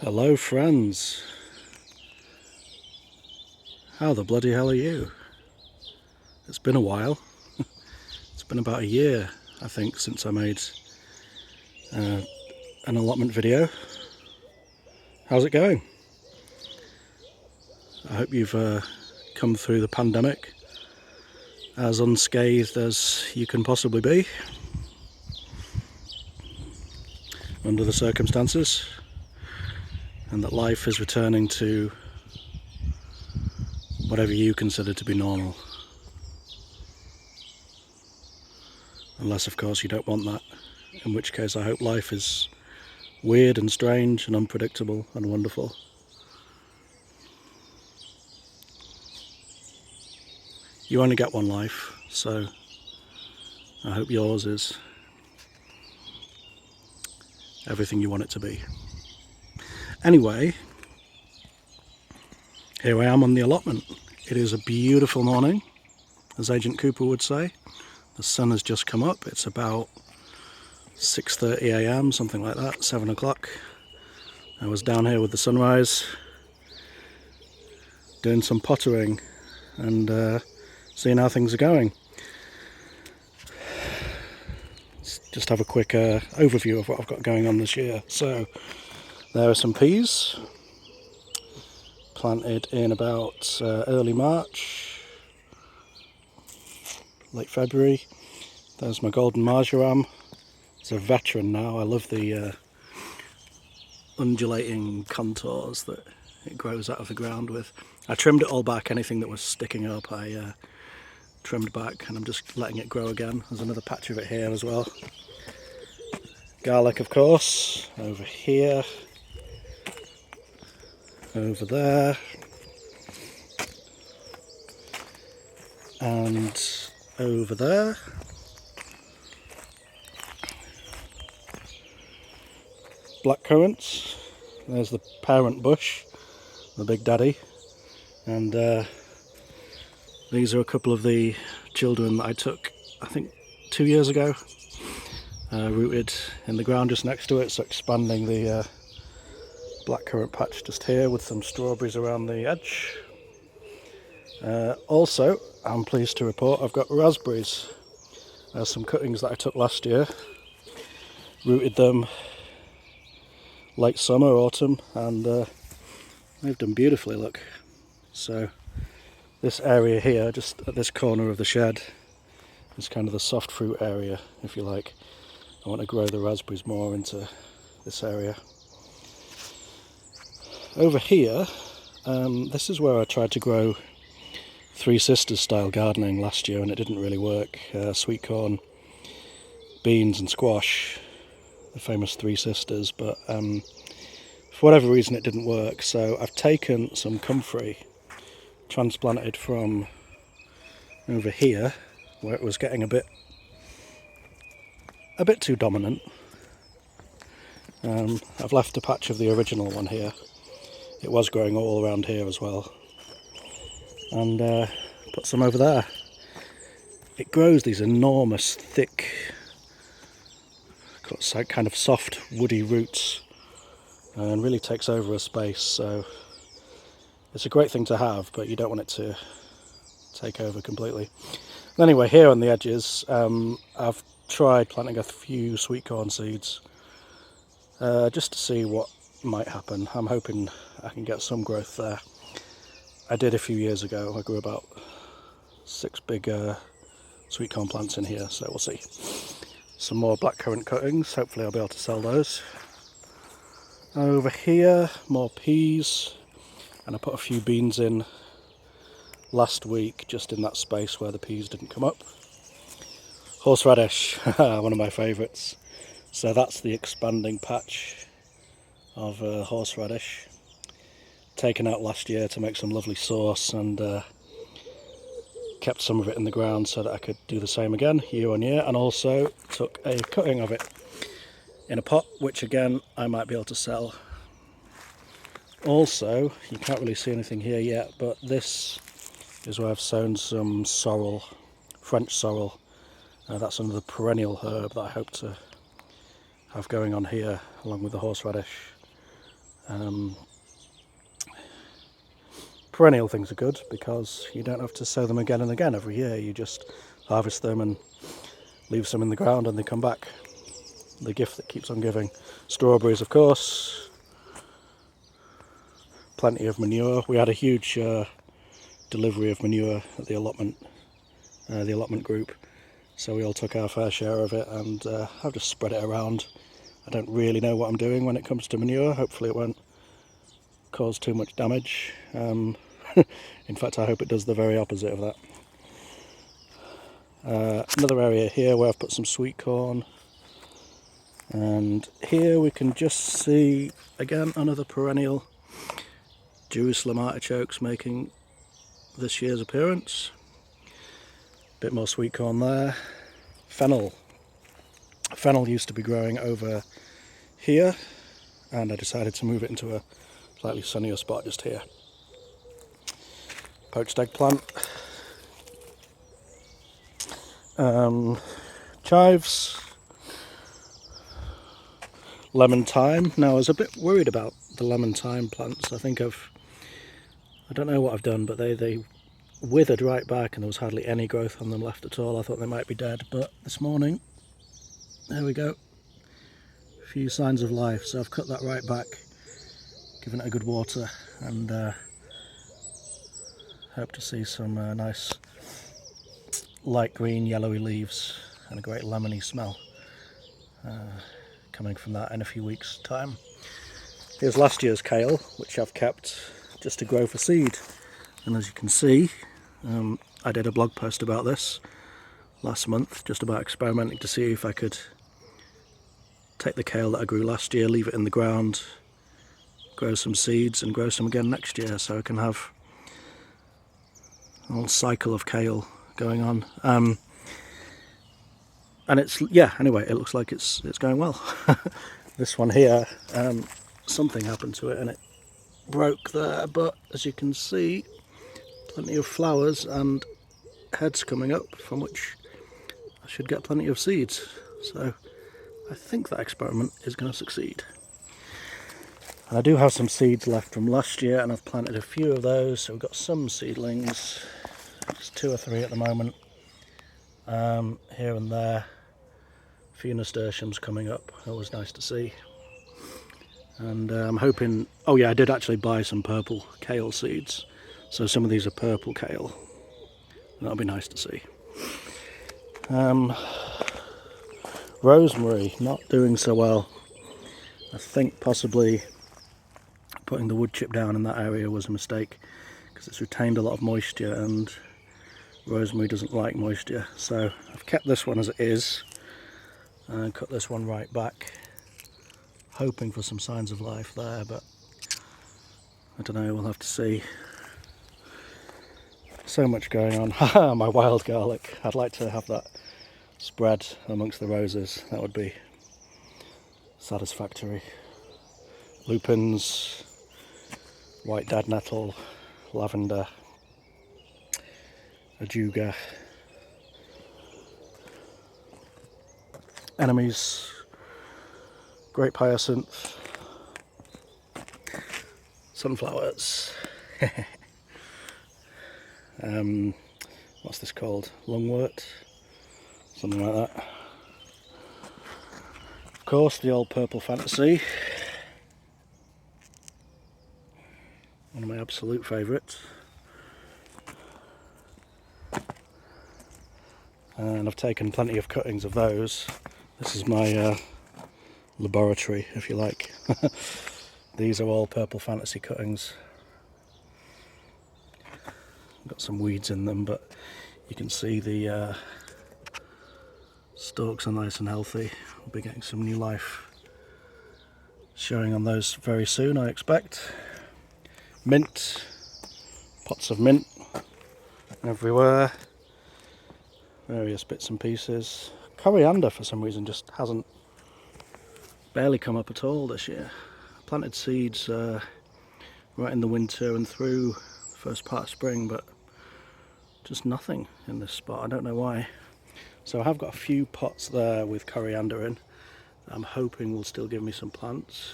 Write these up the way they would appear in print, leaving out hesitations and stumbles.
Hello friends, how the bloody hell are you? It's been a while. It's been about a year I think since I made an allotment video. How's it going? I hope you've come through the pandemic as unscathed as you can possibly be under the circumstances, and that life is returning to whatever you consider to be normal. Unless of course you don't want that, in which case I hope life is weird and strange and unpredictable and wonderful. You only get one life, so I hope yours is everything you want it to be. Anyway, here I am on the allotment. It is a beautiful morning, as Agent Cooper would say. The sun has just come up. It's about 6:30 AM, something like that, 7 o'clock. I was down here with the sunrise, doing some pottering and seeing how things are going. Let's just have a quick overview of what I've got going on this year. So, there are some peas, planted in about early March, late February. There's my golden marjoram. It's a veteran now. I love the undulating contours that it grows out of the ground with. I trimmed it all back. Anything that was sticking up I trimmed back, and I'm just letting it grow again. There's another patch of it here as well. Garlic, of course, over here, over there, and over there. Blackcurrants. There's the parent bush, the big daddy, and these are a couple of the children that I took, I think 2 years ago, rooted in the ground just next to it, so expanding the blackcurrant patch just here with some strawberries around the edge. Also, I'm pleased to report I've got raspberries. There's some cuttings that I took last year, rooted them late summer, autumn, and they've done beautifully, look. So this area here, just at this corner of the shed, is kind of the soft fruit area, if you like. I want to grow the raspberries more into this area. Over here, this is where I tried to grow Three Sisters style gardening last year, and it didn't really work. Sweet corn, beans and squash, the famous Three Sisters, but for whatever reason it didn't work. So I've taken some comfrey, transplanted from over here, where it was getting a bit too dominant. I've left a patch of the original one here. It was growing all around here as well, and put some over there. It grows these enormous, thick, kind of soft, woody roots, and really takes over a space. So it's a great thing to have, but you don't want it to take over completely. Anyway, here on the edges, I've tried planting a few sweet corn seeds just to see what might happen. I'm hoping I can get some growth there. I did a few years ago. I grew about 6 big sweet corn plants in here, so we'll see. Some more blackcurrant cuttings, hopefully I'll be able to sell those. Over here, more peas, and I put a few beans in last week, just in that space where the peas didn't come up. Horseradish, one of my favourites. So that's the expanding patch of horseradish, taken out last year to make some lovely sauce, and kept some of it in the ground so that I could do the same again year on year, and also took a cutting of it in a pot, which again I might be able to sell. Also, you can't really see anything here yet, but this is where I've sown some sorrel, French sorrel. That's another perennial herb that I hope to have going on here along with the horseradish. Perennial things are good because you don't have to sow them again and again every year. You just harvest them and leave some in the ground and they come back. The gift that keeps on giving. Strawberries, of course. Plenty of manure. We had a huge delivery of manure at the allotment group, so we all took our fair share of it, and I've just spread it around. I don't really know what I'm doing when it comes to manure. Hopefully it won't cause too much damage. In fact, I hope it does the very opposite of that. Another area here where I've put some sweet corn, and here we can just see again another perennial, Jerusalem artichokes making this year's appearance. Bit more sweet corn there. Fennel used to be growing over here, and I decided to move it into a slightly sunnier spot just here. Poached eggplant. Chives. Lemon thyme. Now I was a bit worried about the lemon thyme plants. I don't know what I've done, but they withered right back and there was hardly any growth on them left at all. I thought they might be dead, but this morning, there we go. A few signs of life. So I've cut that right back, given it a good water, and hope to see some nice light green yellowy leaves and a great lemony smell coming from that in a few weeks' time. Here's last year's kale, which I've kept just to grow for seed, and as you can see, I did a blog post about this last month, just about experimenting to see if I could take the kale that I grew last year, leave it in the ground, grow some seeds and grow some again next year, so I can have a whole cycle of kale going on. And it's, yeah, anyway, it looks like it's going well. This one here, something happened to it and it broke there, but as you can see, plenty of flowers and heads coming up from which I should get plenty of seeds. So I think that experiment is going to succeed. And I do have some seeds left from last year, and I've planted a few of those, so we've got some seedlings, just 2 or 3 at the moment, here and there. A few nasturtiums coming up, always nice to see. And I'm hoping, oh yeah, I did actually buy some purple kale seeds, so some of these are purple kale, and that'll be nice to see. Rosemary, not doing so well. I think possibly putting the wood chip down in that area was a mistake, because it's retained a lot of moisture and rosemary doesn't like moisture. So I've kept this one as it is and cut this one right back, hoping for some signs of life there, but I don't know, we'll have to see. So much going on. Haha, my wild garlic. I'd like to have that spread amongst the roses. That would be satisfactory. Lupins, white dead nettle, lavender, ajuga, enemies, grape hyacinth, sunflowers. What's this called? Lungwort? Something like that. Of course, the old purple fantasy. One of my absolute favourites. And I've taken plenty of cuttings of those. This is my laboratory, if you like. These are all purple fantasy cuttings. Got some weeds in them, but you can see the stalks are nice and healthy. We'll be getting some new life showing on those very soon, I expect. Mint, pots of mint everywhere, various bits and pieces. Coriander for some reason just hasn't barely come up at all this year. I planted seeds right in the winter and through the first part of spring, but just nothing in this spot. I don't know why. So I have got a few pots there with coriander in that I'm hoping will still give me some plants.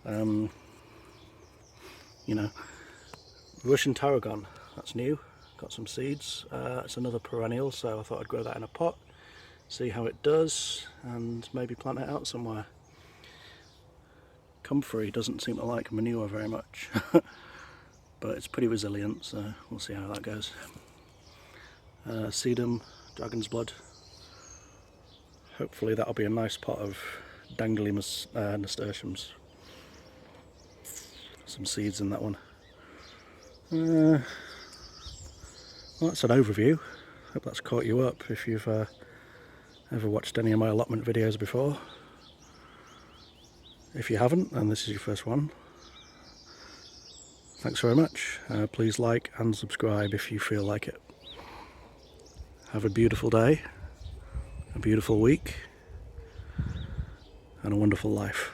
You know, Russian Tarragon, that's new, got some seeds. It's another perennial, so I thought I'd grow that in a pot, see how it does, and maybe plant it out somewhere. Comfrey doesn't seem to like manure very much, but it's pretty resilient, so we'll see how that goes. Sedum, dragon's blood. Hopefully that'll be a nice pot of dangly nasturtiums. Some seeds in that one. Well, that's an overview. Hope that's caught you up if you've ever watched any of my allotment videos before. If you haven't, and this is your first one, thanks very much. Please like and subscribe if you feel like it. Have a beautiful day, a beautiful week, and a wonderful life.